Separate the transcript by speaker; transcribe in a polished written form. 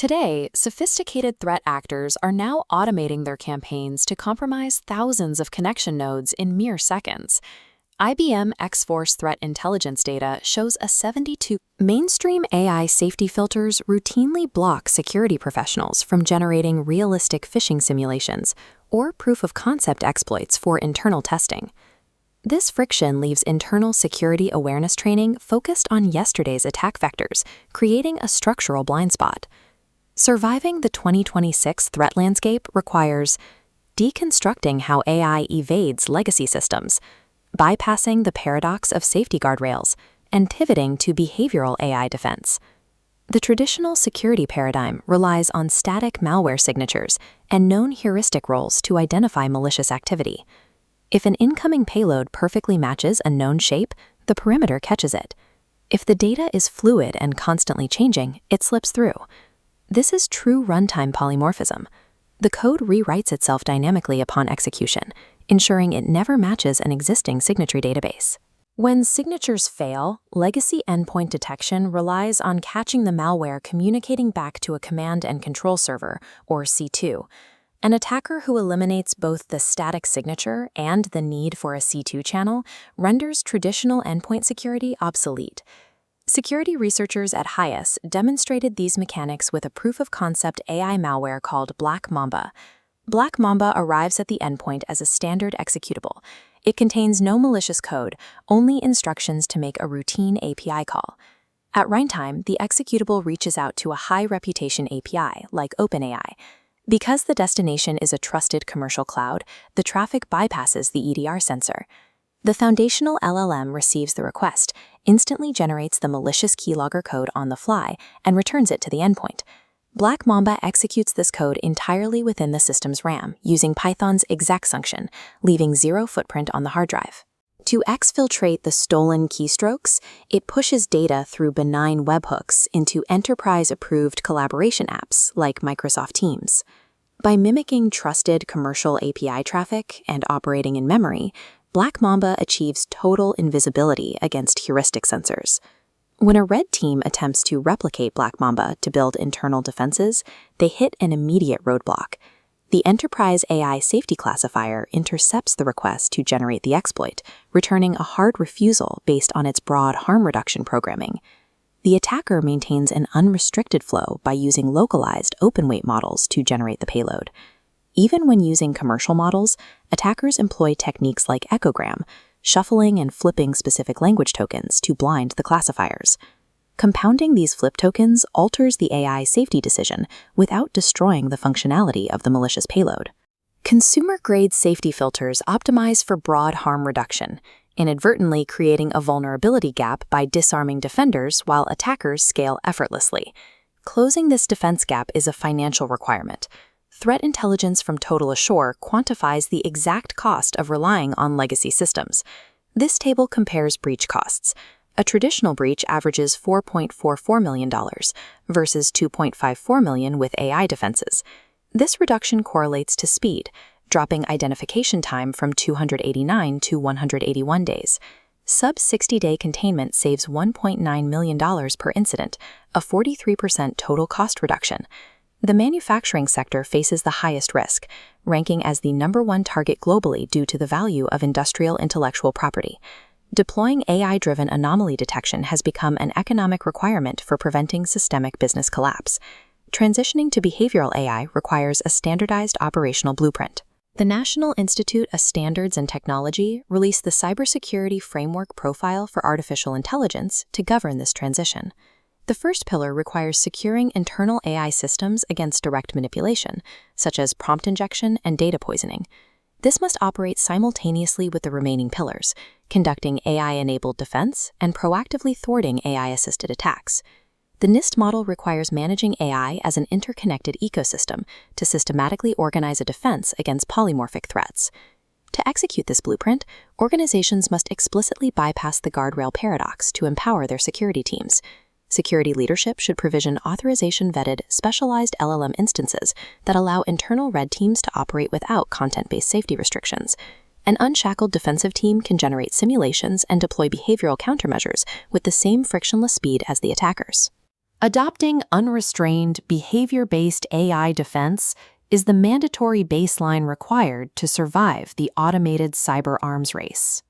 Speaker 1: Today, sophisticated threat actors are now automating their campaigns to compromise thousands of connection nodes in mere seconds. IBM X-Force threat intelligence data shows a 72 mainstream AI safety filters routinely block security professionals from generating realistic phishing simulations or proof-of-concept exploits for internal testing. This friction leaves internal security awareness training focused on yesterday's attack vectors, creating a structural blind spot. Surviving the 2026 threat landscape requires deconstructing how AI evades legacy systems, bypassing the paradox of safety guardrails, and pivoting to behavioral AI defense. The traditional security paradigm relies on static malware signatures and known heuristic roles to identify malicious activity. If an incoming payload perfectly matches a known shape, the perimeter catches it. If the data is fluid and constantly changing, it slips through. This is true runtime polymorphism. The code rewrites itself dynamically upon execution, ensuring it never matches an existing signature database. When signatures fail, legacy endpoint detection relies on catching the malware communicating back to a command and control server, or C2. An attacker who eliminates both the static signature and the need for a C2 channel renders traditional endpoint security obsolete. Security researchers at HIAS demonstrated these mechanics with a proof-of-concept AI malware called Black Mamba. Black Mamba arrives at the endpoint as a standard executable. It contains no malicious code, only instructions to make a routine API call. At runtime, the executable reaches out to a high-reputation API, like OpenAI. Because the destination is a trusted commercial cloud, the traffic bypasses the EDR sensor. The foundational LLM receives the request, instantly generates the malicious keylogger code on the fly, and returns it to the endpoint. Black Mamba executes this code entirely within the system's RAM, using Python's execfunction, leaving zero footprint on the hard drive. To exfiltrate the stolen keystrokes, it pushes data through benign webhooks into enterprise-approved collaboration apps like Microsoft Teams. By mimicking trusted commercial API traffic and operating in memory, Black Mamba achieves total invisibility against heuristic sensors. When a red team attempts to replicate Black Mamba to build internal defenses, they hit an immediate roadblock. The Enterprise AI Safety Classifier intercepts the request to generate the exploit, returning a hard refusal based on its broad harm reduction programming. The attacker maintains an unrestricted flow by using localized open-weight models to generate the payload. Even when using commercial models, attackers employ techniques like echogram, shuffling and flipping specific language tokens to blind the classifiers. Compounding these flip tokens alters the AI safety decision without destroying the functionality of the malicious payload. Consumer-grade safety filters optimize for broad harm reduction, inadvertently creating a vulnerability gap by disarming defenders while attackers scale effortlessly. Closing this defense gap is a financial requirement. Threat intelligence from Total Assure quantifies the exact cost of relying on legacy systems. This table compares breach costs. A traditional breach averages $4.44 million versus $2.54 million with AI defenses. This reduction correlates to speed, dropping identification time from 289 to 181 days. Sub-60-day containment saves $1.9 million per incident, a 43% total cost reduction. The manufacturing sector faces the highest risk, ranking as the #1 target globally due to the value of industrial intellectual property. Deploying AI-driven anomaly detection has become an economic requirement for preventing systemic business collapse. Transitioning to behavioral AI requires a standardized operational blueprint. The National Institute of Standards and Technology released the Cybersecurity Framework Profile for Artificial Intelligence to govern this transition. The first pillar requires securing internal AI systems against direct manipulation, such as prompt injection and data poisoning. This must operate simultaneously with the remaining pillars, conducting AI-enabled defense and proactively thwarting AI-assisted attacks. The NIST model requires managing AI as an interconnected ecosystem to systematically organize a defense against polymorphic threats. To execute this blueprint, organizations must explicitly bypass the guardrail paradox to empower their security teams. Security leadership should provision authorization-vetted, specialized LLM instances that allow internal red teams to operate without content-based safety restrictions. An unshackled defensive team can generate simulations and deploy behavioral countermeasures with the same frictionless speed as the attackers. Adopting unrestrained, behavior-based AI defense is the mandatory baseline required to survive the automated cyber arms race.